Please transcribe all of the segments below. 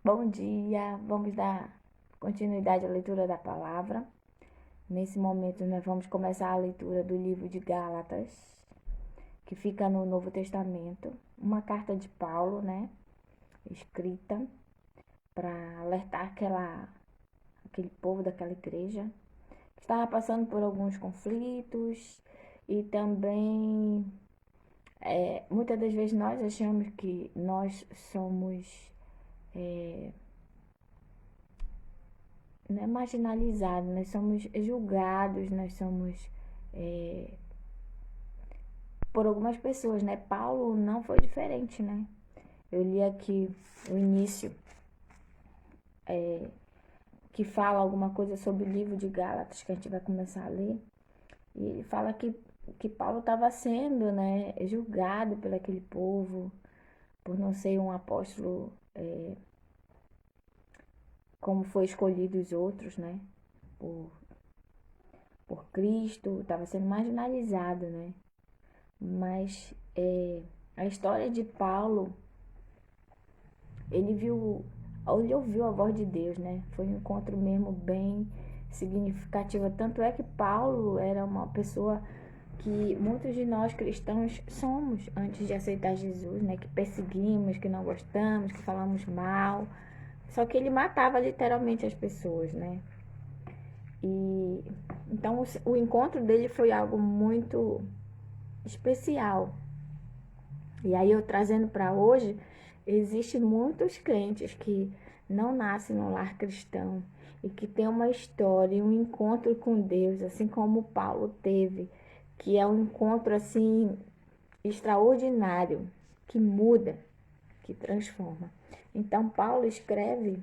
Bom dia, vamos dar continuidade à leitura da palavra. Nesse momento, nós vamos começar a leitura do livro de Gálatas, que fica no Novo Testamento. Uma carta de Paulo, né? Escrita para alertar aquele povo daquela igreja que estava passando por alguns conflitos e também muitas das vezes nós achamos que nós somos não é marginalizados, nós somos julgados, nós somos é, por algumas pessoas, né? Paulo não foi diferente, né? Eu li aqui o início que fala alguma coisa sobre o livro de Gálatas, que a gente vai começar a ler, e ele fala que Paulo estava sendo, né, julgado por aquele povo, por não ser um apóstolo como foi escolhido os outros, né? Por, por Cristo, estava sendo marginalizado, né? Mas a história de Paulo, ele viu, ele ouviu a voz de Deus, né? Foi um encontro mesmo bem significativo. Tanto é que Paulo era uma pessoa que muitos de nós cristãos somos antes de aceitar Jesus, né? Que perseguimos, que não gostamos, que falamos mal. Só que ele matava literalmente as pessoas, né? E então o encontro dele foi algo muito especial. E aí eu trazendo para hoje, existem muitos crentes que não nascem no lar cristão e que tem uma história, um encontro com Deus, assim como Paulo teve, que é um encontro assim extraordinário, que muda, que transforma. Então Paulo escreve,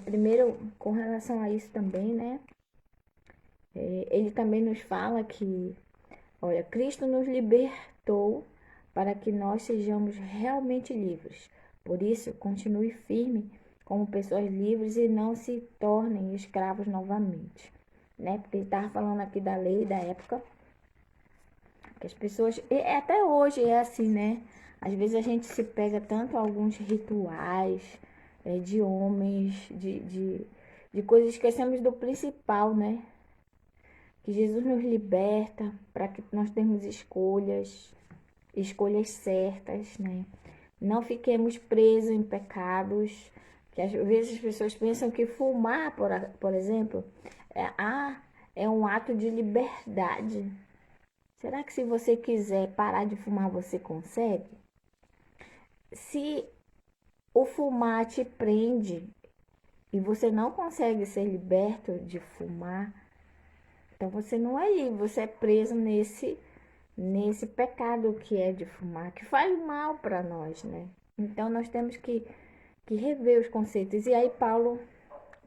primeiro com relação a isso também, né? Ele também nos fala que, olha, Cristo nos libertou para que nós sejamos realmente livres. Por isso, continue firme como pessoas livres e não se tornem escravos novamente. Né? Porque ele estava falando aqui da lei da época, que as pessoas, e até hoje é assim, né? Às vezes a gente se pega tanto a alguns rituais de homens, de coisas, esquecemos do principal, né? Que Jesus nos liberta para que nós tenhamos escolhas certas, né? Não fiquemos presos em pecados, que às vezes as pessoas pensam que fumar, por exemplo, é um ato de liberdade. Será que se você quiser parar de fumar, você consegue? Se o fumar te prende e você não consegue ser liberto de fumar, então você não é livre, você é preso nesse pecado que é de fumar, que faz mal para nós, né? Então nós temos que rever os conceitos. E aí Paulo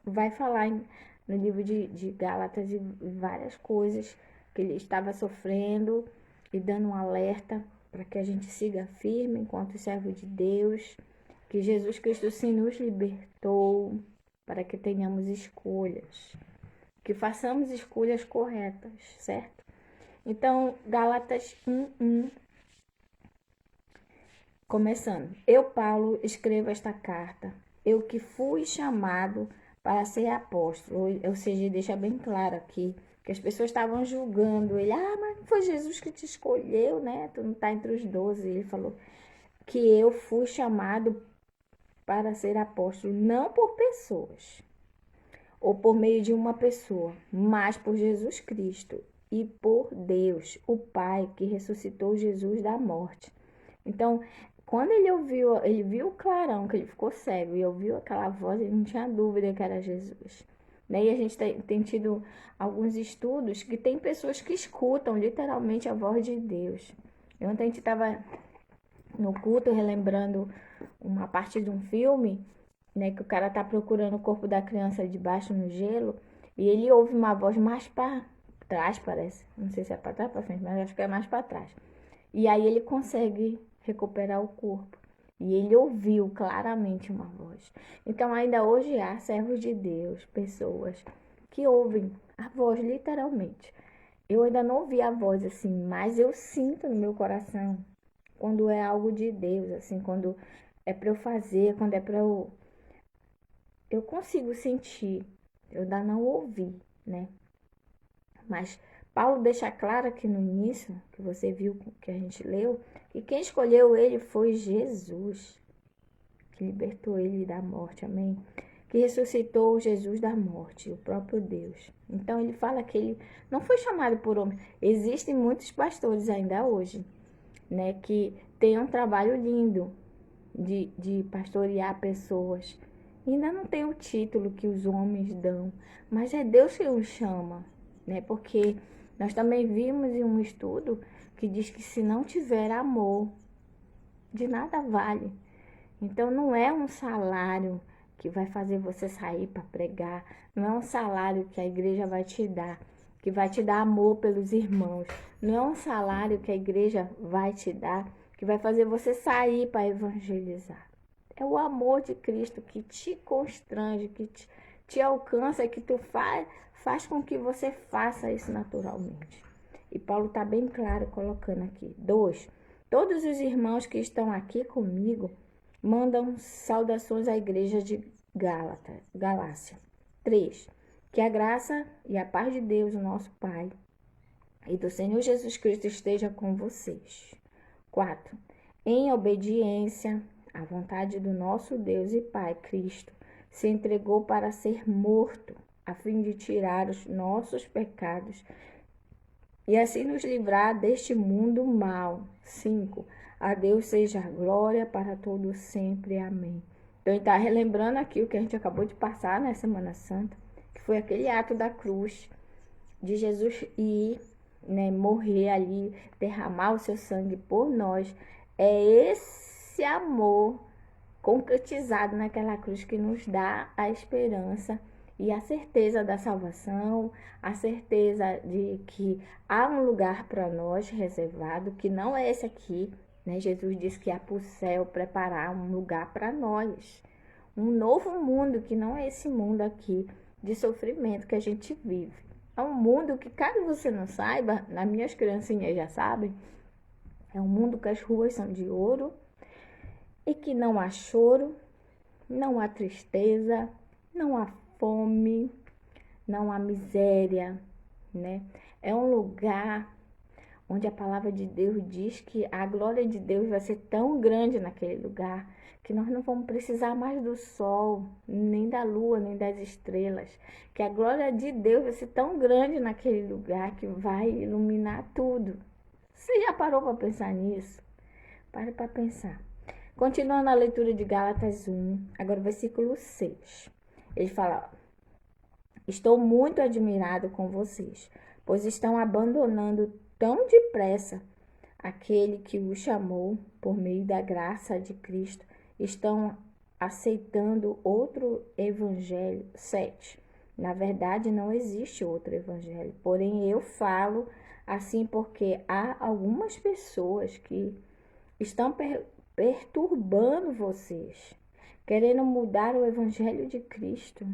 vai falar no livro de Gálatas e várias coisas que ele estava sofrendo e dando um alerta para que a gente siga firme enquanto servo de Deus, que Jesus Cristo sim nos libertou para que tenhamos escolhas, que façamos escolhas corretas, certo? Então, Gálatas 1:1, começando. Eu, Paulo, escrevo esta carta, eu que fui chamado para ser apóstolo, ou seja, deixa bem claro aqui que as pessoas estavam julgando ele. Mas não foi Jesus que te escolheu, né? Tu não está entre os 12. Ele falou que eu fui chamado para ser apóstolo, não por pessoas, ou por meio de uma pessoa, mas por Jesus Cristo e por Deus, o Pai, que ressuscitou Jesus da morte. Então, quando ele viu o clarão, que ele ficou cego, e ouviu aquela voz, ele não tinha dúvida que era Jesus. Né? E a gente tem tido alguns estudos que tem pessoas que escutam literalmente a voz de Deus. Ontem a gente estava no culto relembrando uma parte de um filme, né, que o cara tá procurando o corpo da criança debaixo no gelo, e ele ouve uma voz mais para trás, parece. Não sei se é para trás ou para frente, mas acho que é mais para trás. E aí ele consegue recuperar o corpo. E ele ouviu claramente uma voz. Então ainda hoje há servos de Deus, pessoas que ouvem a voz literalmente. Eu ainda não ouvi a voz assim, mas eu sinto no meu coração quando é algo de Deus, assim, quando é para eu fazer, quando é para eu eu consigo sentir, eu ainda não ouvi, né? Mas Paulo deixa claro aqui no início, que você viu que a gente leu, que quem escolheu ele foi Jesus, que libertou ele da morte, amém? Que ressuscitou Jesus da morte, o próprio Deus. Então ele fala que ele não foi chamado por homem. Existem muitos pastores ainda hoje, né, que têm um trabalho lindo de pastorear pessoas. Ainda não tem o título que os homens dão, mas é Deus que os chama, né? Porque nós também vimos em um estudo que diz que se não tiver amor, de nada vale. Então não é um salário que vai fazer você sair para pregar, não é um salário que a igreja vai te dar, que vai te dar amor pelos irmãos, não é um salário que a igreja vai te dar, que vai fazer você sair para evangelizar. É o amor de Cristo que te constrange, que te alcança, que tu faz com que você faça isso naturalmente. E Paulo está bem claro colocando aqui. 2. Todos os irmãos que estão aqui comigo mandam saudações à igreja de Galácia. 3. Que a graça e a paz de Deus, nosso Pai, e do Senhor Jesus Cristo esteja com vocês. 4. Em obediência à vontade do nosso Deus e Pai, Cristo se entregou para ser morto, a fim de tirar os nossos pecados e assim nos livrar deste mundo mau. 5. A Deus seja a glória para todo sempre. Amém. Então, ele está relembrando aqui o que a gente acabou de passar na Semana Santa, que foi aquele ato da cruz, de Jesus ir, né, morrer ali, derramar o seu sangue por nós. É esse amor concretizado naquela cruz que nos dá a esperança e a certeza da salvação, a certeza de que há um lugar para nós reservado, que não é esse aqui, né? Jesus disse que há para o céu preparar um lugar para nós, um novo mundo que não é esse mundo aqui de sofrimento que a gente vive. É um mundo que, caso você não saiba, as minhas criancinhas já sabem, é um mundo que as ruas são de ouro e que não há choro, não há tristeza, não há fome, não há miséria, né? É um lugar onde a palavra de Deus diz que a glória de Deus vai ser tão grande naquele lugar que nós não vamos precisar mais do sol, nem da lua, nem das estrelas. Que a glória de Deus vai ser tão grande naquele lugar que vai iluminar tudo. Você já parou para pensar nisso? Pare para pensar. Continuando a leitura de Gálatas 1, agora versículo 6. Ele fala: estou muito admirado com vocês, pois estão abandonando tão depressa aquele que os chamou por meio da graça de Cristo. Estão aceitando outro evangelho. 7. Na verdade, não existe outro evangelho, porém eu falo assim porque há algumas pessoas que estão perturbando vocês, querendo mudar o evangelho de Cristo.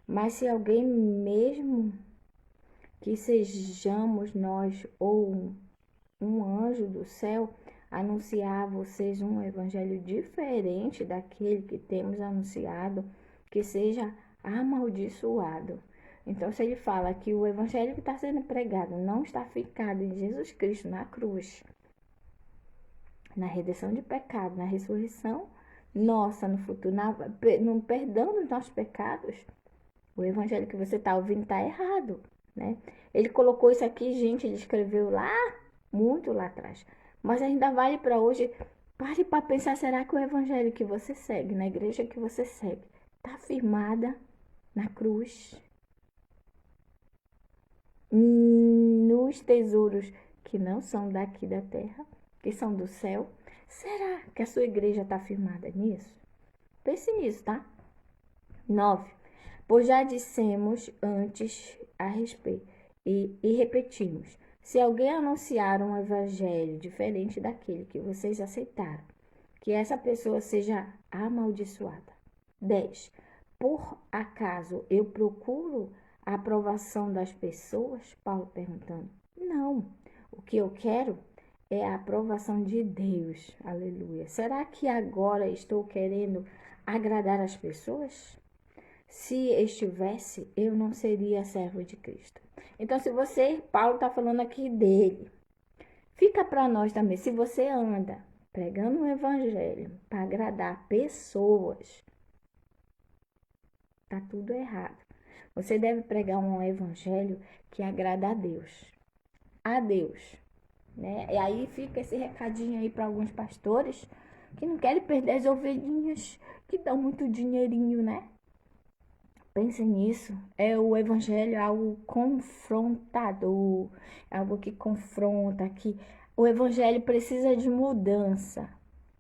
Mas se alguém, mesmo que sejamos nós ou um anjo do céu, anunciar a vocês um evangelho diferente daquele que temos anunciado, que seja amaldiçoado. Então, se ele fala que o evangelho que está sendo pregado não está ficado em Jesus Cristo na cruz, na redenção de pecado, na ressurreição nossa no futuro, no perdão dos nossos pecados, o evangelho que você está ouvindo está errado, né? Ele colocou isso aqui, gente, ele escreveu lá, muito lá atrás. Mas ainda vale para hoje. Pare para pensar, será que o evangelho que você segue, na igreja que você segue, está firmada na cruz? Nos tesouros que não são daqui da terra, que são do céu? Será que a sua igreja está firmada nisso? Pense nisso, tá? 9. Pois já dissemos antes a respeito e repetimos. Se alguém anunciar um evangelho diferente daquele que vocês aceitaram, que essa pessoa seja amaldiçoada. 10. Por acaso eu procuro a aprovação das pessoas? Paulo perguntando. Não. O que eu quero é a aprovação de Deus. Aleluia. Será que agora estou querendo agradar as pessoas? Se estivesse, eu não seria servo de Cristo. Então, se você, Paulo está falando aqui dele, fica para nós também. Se você anda pregando o evangelho para agradar pessoas, tá tudo errado. Você deve pregar um evangelho que agrada a Deus. A Deus, né? E aí fica esse recadinho aí para alguns pastores que não querem perder as ovelhinhas, que dão muito dinheirinho, né? Pensem nisso. O evangelho é algo confrontador, algo que confronta, que o evangelho precisa de mudança.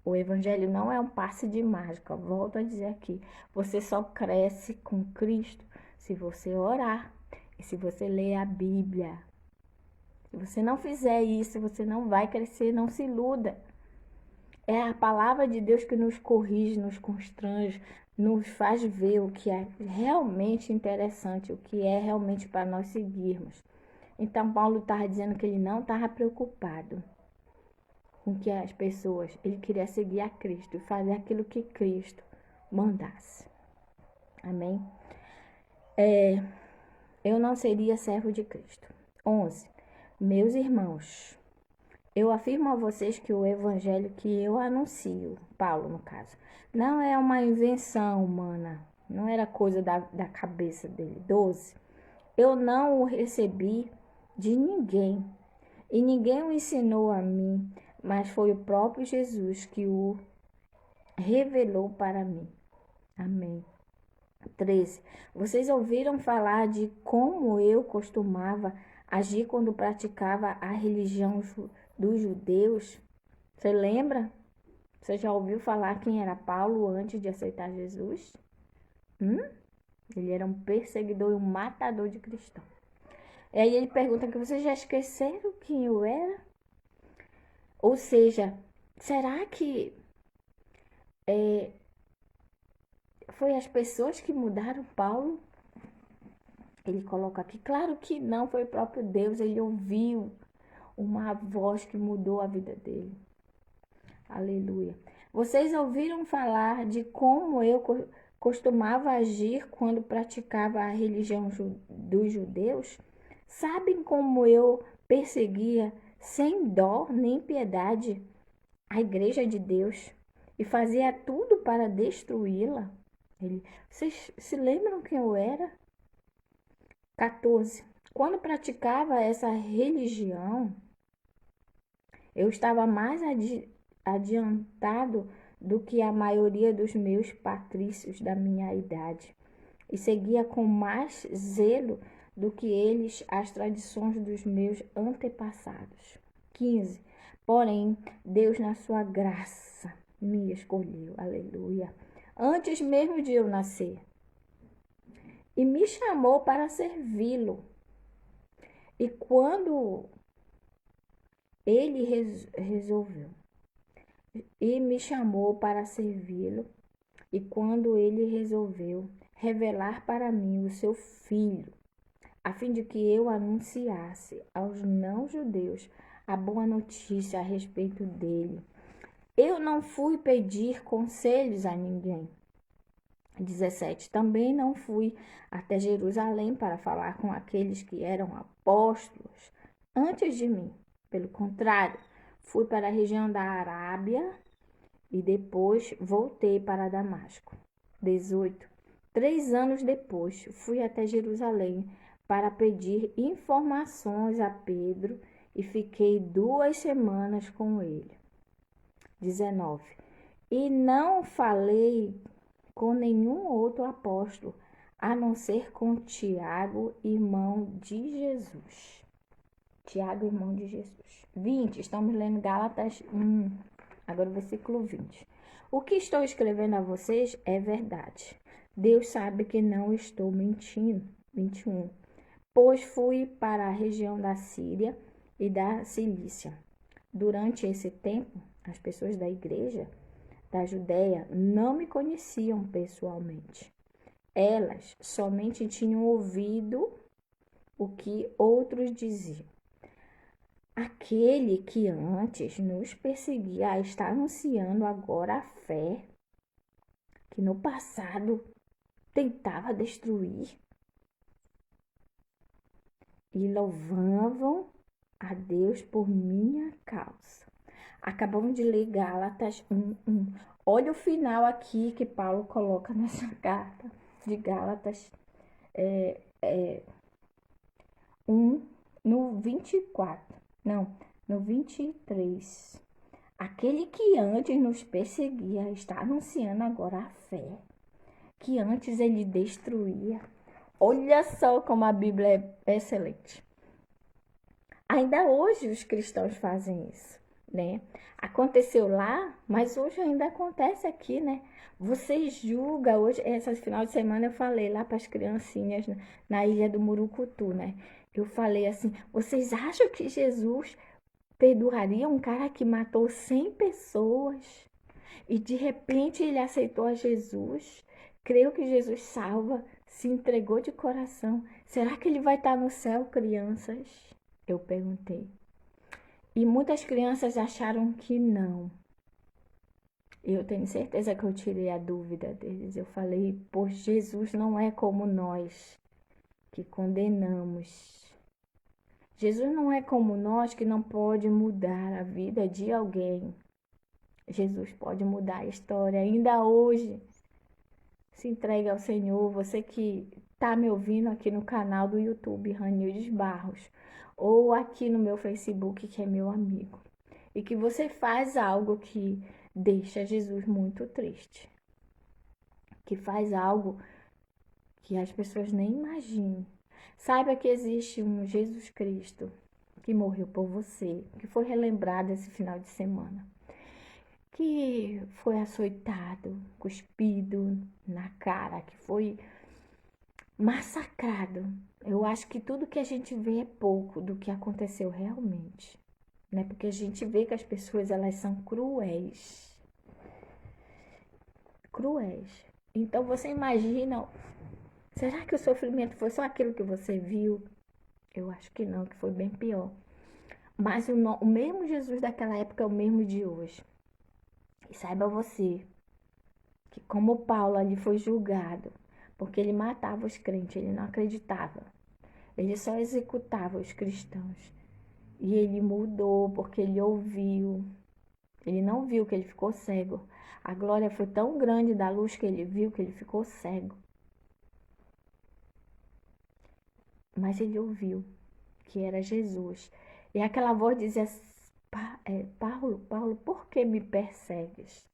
O evangelho não é um passe de mágica. Volto a dizer aqui, você só cresce com Cristo se você orar e se você ler a Bíblia. Se você não fizer isso, você não vai crescer, não se iluda. É a palavra de Deus que nos corrige, nos constrange, nos faz ver o que é realmente interessante, o que é realmente para nós seguirmos. Então, Paulo estava dizendo que ele não estava preocupado com que as pessoas, ele queria seguir a Cristo e fazer aquilo que Cristo mandasse. Amém? Eu não seria servo de Cristo. 11. Meus irmãos, eu afirmo a vocês que o evangelho que eu anuncio, Paulo no caso, não é uma invenção humana, não era coisa da cabeça dele. 12. Eu não o recebi de ninguém, e ninguém o ensinou a mim, mas foi o próprio Jesus que o revelou para mim. Amém. 13. Vocês ouviram falar de como eu costumava agir quando praticava a religião dos judeus? Você lembra? Você já ouviu falar quem era Paulo antes de aceitar Jesus? Ele era um perseguidor e um matador de cristãos. E aí ele pergunta que vocês já esqueceram quem eu era? Ou seja, será que foi as pessoas que mudaram Paulo? Ele coloca aqui, claro que não, foi o próprio Deus, ele ouviu uma voz que mudou a vida dele. Aleluia. Vocês ouviram falar de como eu costumava agir quando praticava a religião dos judeus? Sabem como eu perseguia sem dó nem piedade a igreja de Deus e fazia tudo para destruí-la? Vocês se lembram quem eu era? 14. Quando praticava essa religião, eu estava mais adiantado do que a maioria dos meus patrícios da minha idade e seguia com mais zelo do que eles as tradições dos meus antepassados. 15. Porém, Deus, na sua graça, me escolheu, aleluia, antes mesmo de eu nascer, e me chamou para servi-lo. E quando ele resolveu, e me chamou para servi-lo, e quando ele resolveu revelar para mim o seu filho, a fim de que eu anunciasse aos não-judeus a boa notícia a respeito dele, eu não fui pedir conselhos a ninguém. 17. Também não fui até Jerusalém para falar com aqueles que eram apóstolos antes de mim. Pelo contrário, fui para a região da Arábia e depois voltei para Damasco. 18. 3 anos depois, fui até Jerusalém para pedir informações a Pedro e fiquei 2 semanas com ele. 19. E não falei com nenhum outro apóstolo, a não ser com Tiago, irmão de Jesus. Tiago, irmão de Jesus. 20. Estamos lendo Gálatas 1. Agora o versículo 20. O que estou escrevendo a vocês é verdade. Deus sabe que não estou mentindo. 21. Pois fui para a região da Síria e da Cilícia. Durante esse tempo, as pessoas da igreja da Judéia não me conheciam pessoalmente. Elas somente tinham ouvido o que outros diziam. Aquele que antes nos perseguia está anunciando agora a fé que no passado tentava destruir e louvavam a Deus por minha causa. Acabamos de ler Gálatas 1:1. Olha o final aqui que Paulo coloca nessa carta de Gálatas 1, no 24. Não, no 23. Aquele que antes nos perseguia está anunciando agora a fé, que antes ele destruía. Olha só como a Bíblia é excelente. Ainda hoje os cristãos fazem isso, né? Aconteceu lá, mas hoje ainda acontece aqui, né? Você julga hoje, esse final de semana eu falei lá para as criancinhas na ilha do Murucutu, né? Eu falei assim, vocês acham que Jesus perdoaria um cara que matou 100 pessoas e de repente ele aceitou a Jesus? Creu que Jesus salva, se entregou de coração. Será que ele vai estar no céu, crianças? Eu perguntei. E muitas crianças acharam que não. Eu tenho certeza que eu tirei a dúvida deles. Eu falei, pois Jesus não é como nós, que condenamos. Jesus não é como nós, que não pode mudar a vida de alguém. Jesus pode mudar a história ainda hoje. Se entregue ao Senhor, você que está me ouvindo aqui no canal do YouTube, Ranildes Barros, ou aqui no meu Facebook, que é meu amigo, e que você faz algo que deixa Jesus muito triste, que faz algo que as pessoas nem imaginam. Saiba que existe um Jesus Cristo que morreu por você, que foi relembrado esse final de semana, que foi açoitado, cuspido na cara, que foi massacrado. Eu acho que tudo que a gente vê é pouco do que aconteceu realmente, né? Porque a gente vê que as pessoas, elas são cruéis. Cruéis. Então você imagina, será que o sofrimento foi só aquilo que você viu? Eu acho que não, que foi bem pior. Mas o mesmo Jesus daquela época é o mesmo de hoje. E saiba você que como Paulo ali foi julgado, porque ele matava os crentes, ele não acreditava. Ele só executava os cristãos. E ele mudou porque ele ouviu. Ele não viu que ele ficou cego. A glória foi tão grande da luz que ele viu que ele ficou cego. Mas ele ouviu que era Jesus. E aquela voz dizia, Paulo, Paulo, por que me persegues?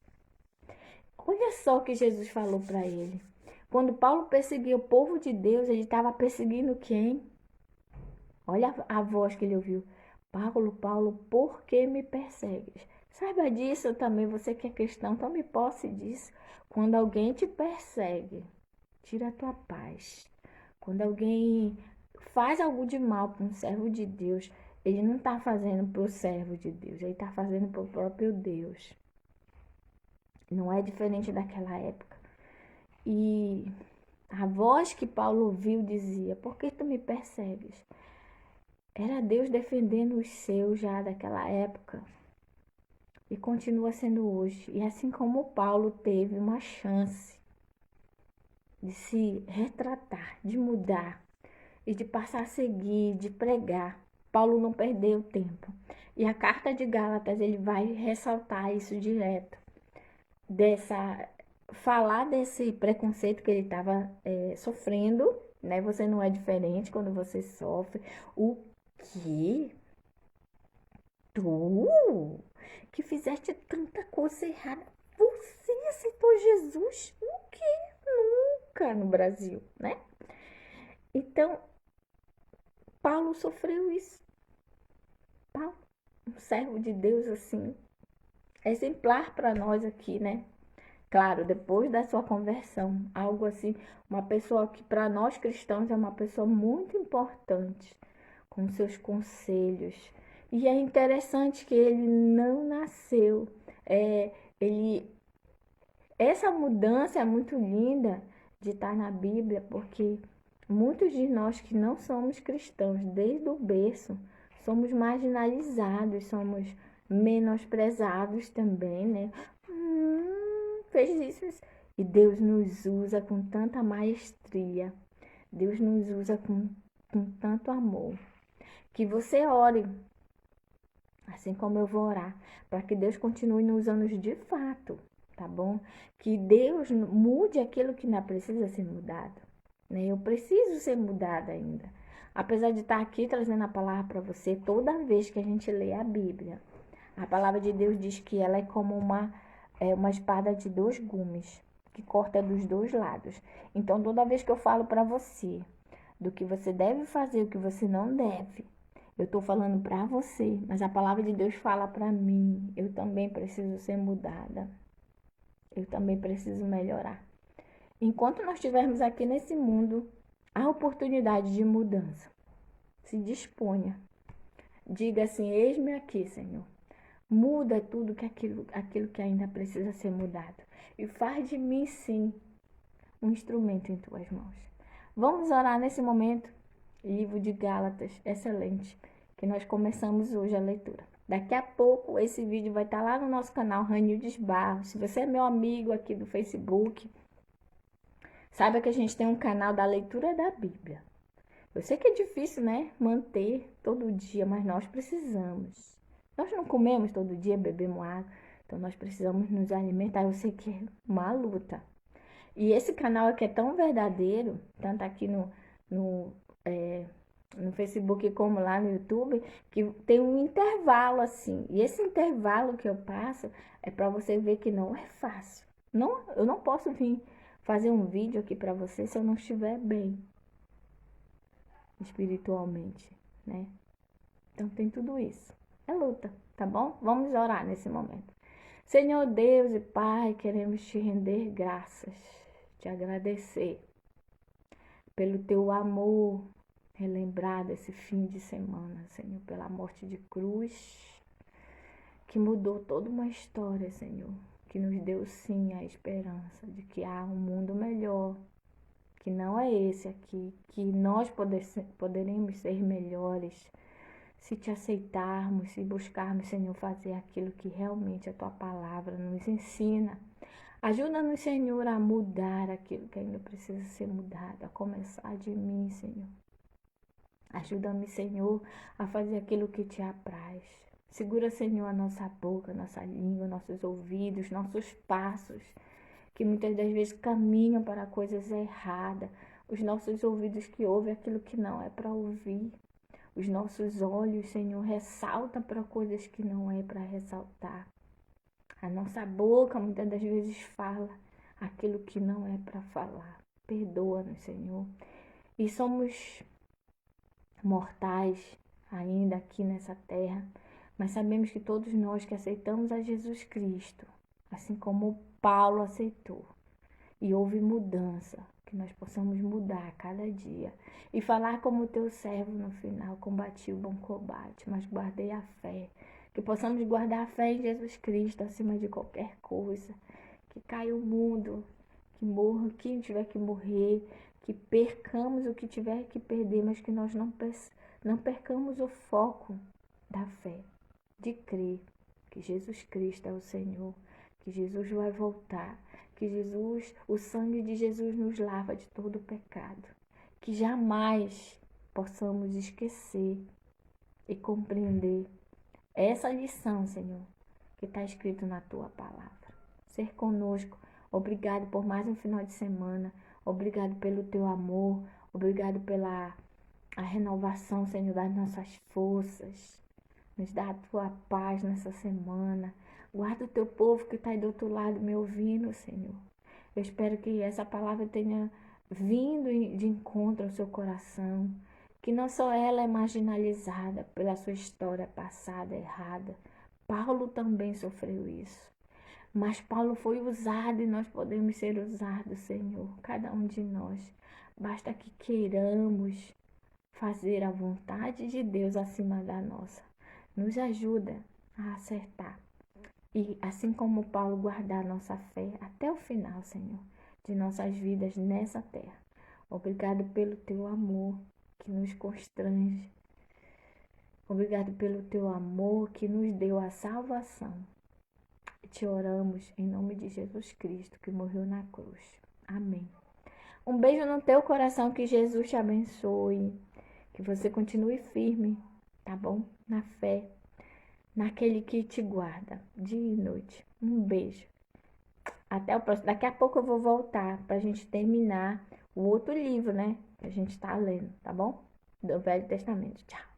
Olha só o que Jesus falou para ele. Quando Paulo perseguia o povo de Deus, ele estava perseguindo quem? Olha a voz que ele ouviu. Paulo, Paulo, por que me persegues? Saiba disso também, você que é cristão, tome posse disso. Quando alguém te persegue, tira a tua paz. Quando alguém faz algo de mal para um servo de Deus, ele não está fazendo para o servo de Deus, ele está fazendo para o próprio Deus. Não é diferente daquela época. E a voz que Paulo ouviu dizia, por que tu me persegues? Era Deus defendendo os seus já daquela época. E continua sendo hoje. E assim como Paulo teve uma chance de se retratar, de mudar e de passar a seguir, de pregar, Paulo não perdeu tempo. E a carta de Gálatas, ele vai ressaltar isso direto. Falar desse preconceito que ele estava sofrendo, né? Você não é diferente quando você sofre. O que? Tu que fizeste tanta coisa errada, você aceitou Jesus? O que? Nunca no Brasil, né? Então, Paulo sofreu isso. Paulo, um servo de Deus assim, exemplar para nós aqui, né? Claro, depois da sua conversão, algo assim, uma pessoa que para nós cristãos é uma pessoa muito importante, com seus conselhos. E é interessante que ele não nasceu. Ele, essa mudança é muito linda de estar na Bíblia, porque muitos de nós que não somos cristãos desde o berço, somos marginalizados, somos menosprezados também, né? Fez isso. E Deus nos usa com tanta maestria. Deus nos usa com tanto amor. Que você ore, assim como eu vou orar, para que Deus continue nos usando de fato, tá bom? Que Deus mude aquilo que não precisa ser mudado, né? Eu preciso ser mudada ainda. Apesar de estar aqui trazendo a palavra para você, toda vez que a gente lê a Bíblia, a palavra de Deus diz que ela é como uma espada de dois gumes, que corta dos dois lados. Então, toda vez que eu falo para você do que você deve fazer, o que você não deve, eu estou falando para você, mas a palavra de Deus fala para mim. Eu também preciso ser mudada. Eu também preciso melhorar. Enquanto nós estivermos aqui nesse mundo, há oportunidade de mudança. Se disponha. Diga assim: eis-me aqui, Senhor. Muda tudo aquilo que ainda precisa ser mudado. E faz de mim, sim, um instrumento em tuas mãos. Vamos orar nesse momento. Livro de Gálatas, excelente, que nós começamos hoje a leitura. Daqui a pouco esse vídeo vai estar lá no nosso canal Ranildes Barros. Se você é meu amigo aqui do Facebook, saiba que a gente tem um canal da leitura da Bíblia. Eu sei que é difícil, né, manter todo dia, mas nós precisamos. Nós não comemos todo dia, bebemos água, então nós precisamos nos alimentar. Eu sei que é uma luta. E esse canal aqui é tão verdadeiro, tanto aqui no Facebook como lá no YouTube, que tem um intervalo assim. E esse intervalo que eu passo é para você ver que não é fácil. Não, eu não posso vir fazer um vídeo aqui para você se eu não estiver bem espiritualmente, né? Então tem tudo isso. É luta, tá bom? Vamos orar nesse momento. Senhor Deus e Pai, queremos te render graças, te agradecer pelo teu amor, relembrar desse fim de semana, Senhor, pela morte de cruz, que mudou toda uma história, Senhor, que nos deu sim a esperança de que há um mundo melhor, que não é esse aqui, que nós poderemos ser melhores se te aceitarmos, se buscarmos, Senhor, fazer aquilo que realmente a tua palavra nos ensina. Ajuda-nos, Senhor, a mudar aquilo que ainda precisa ser mudado, a começar de mim, Senhor. Ajuda-me, Senhor, a fazer aquilo que te apraz. Segura, Senhor, a nossa boca, nossa língua, nossos ouvidos, nossos passos, que muitas das vezes caminham para coisas erradas. Os nossos ouvidos que ouvem aquilo que não é para ouvir. Os nossos olhos, Senhor, ressaltam para coisas que não é para ressaltar. A nossa boca muitas das vezes fala aquilo que não é para falar. Perdoa-nos, Senhor. E somos mortais ainda aqui nessa terra, mas sabemos que todos nós que aceitamos a Jesus Cristo, assim como Paulo aceitou, e houve mudança, que nós possamos mudar a cada dia e falar como teu servo no final: combati o bom combate, mas guardei a fé. Que possamos guardar a fé em Jesus Cristo acima de qualquer coisa. Que caia o mundo, que morra quem tiver que morrer, que percamos o que tiver que perder, mas que nós não percamos o foco da fé, de crer que Jesus Cristo é o Senhor, que Jesus vai voltar, que o sangue de Jesus nos lava de todo o pecado, que jamais possamos esquecer e compreender essa lição, Senhor, que está escrito na tua palavra. Ser conosco. Obrigado por mais um final de semana. Obrigado pelo teu amor. Obrigado pela a renovação, Senhor, das nossas forças. Nos dá a tua paz nessa semana. Guarda o teu povo que está aí do outro lado me ouvindo, Senhor. Eu espero que essa palavra tenha vindo de encontro ao seu coração. Que não só ela é marginalizada pela sua história passada errada. Paulo também sofreu isso. Mas Paulo foi usado e nós podemos ser usados, Senhor, cada um de nós. Basta que queiramos fazer a vontade de Deus acima da nossa. Nos ajuda a acertar. E assim como Paulo, guardar nossa fé até o final, Senhor, de nossas vidas nessa terra. Obrigado pelo teu amor que nos constrange. Obrigado pelo teu amor que nos deu a salvação. Te oramos em nome de Jesus Cristo, que morreu na cruz. Amém. Um beijo no teu coração, que Jesus te abençoe, que você continue firme, tá bom? Na fé, naquele que te guarda dia e noite. Um beijo. Até o próximo. Daqui a pouco eu vou voltar pra gente terminar o outro livro, né? Que a gente tá lendo, tá bom? Do Velho Testamento. Tchau.